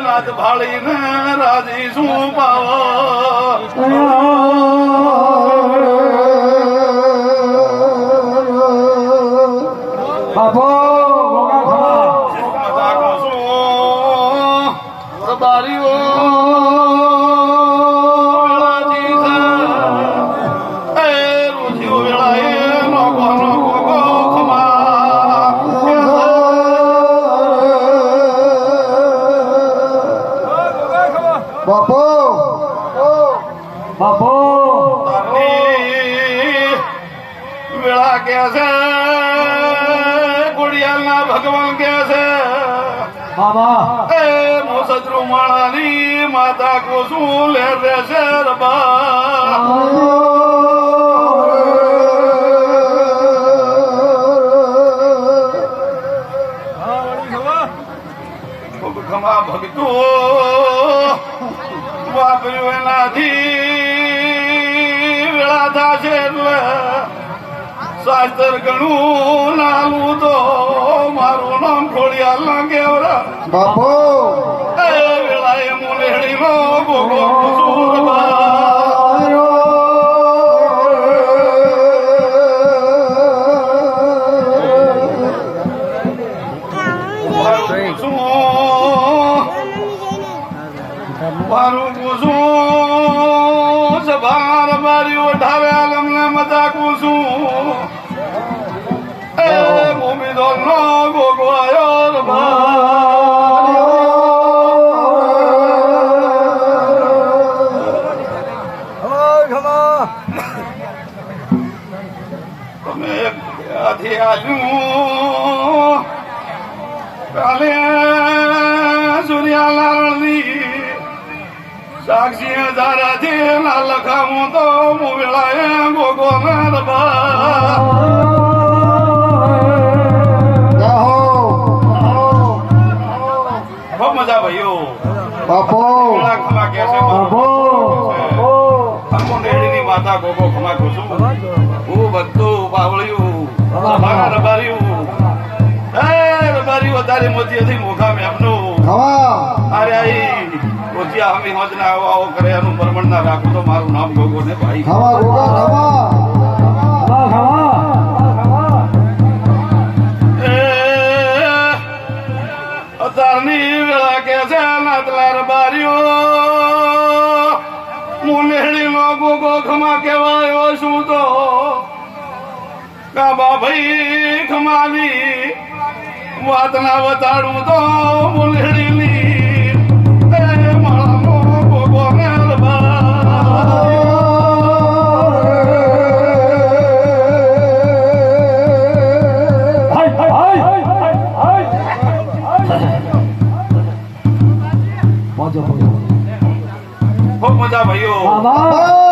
નાથ ભાળીને રાજી શું પાવો બાપો બારીઓ બાપો બાપો વેળા કે છે ગુડિયાલના ભગવાન કે છે બાબા એ મોસદરુ માળાની માતા કોશું લે રહેશે રબા ખમા ભગતો વાપર્યું એનાથી વેળા થશે એટલે શાસ્ત્ર ગણું નાલું તો મારું નામ ખોડિયાલ ના કેવરા બાપો એ વેળાએ મુલેડી નો ગોગો કુસુરબા મારું કુસુમ સભાર મારી ઓઢાવે આલમને મજા કુસુમ એ ભૂમિ દોર નો ગોગો આયો તમે આથી આજુ કાલે સૂર્યાલાલની સાક્ષી હજારાથી ના લખાવું તો હું વેળાએ ગોગો ખૂબ મજા ભાઈઓ બાપો વેળા ખમા કે છે બાપો ની માતા ગોગો ખમા કહું છું હું બધું બાવળ્યું રબાર્યું રબાર્યું તારી મોતી હતી મોખા મેમનું ખવા અરે આઈ ઓછિયા હમી હોજના આવો આવો કરે એનું પરમણ ના રાખું તો મારું નામ ગોગો ને ભાઈ ખવા ગોગા ખવા ખવા અતારની વેળા કે છે નાતલા રબારીઓ મુનેહડી નો ગોગો ખમા કહેવાયો શું તો કાબા ભાઈ ખમાની વાત ના વતાડું તો મુનેહડી ની ખૂબ મજા ભાઈઓ બાબા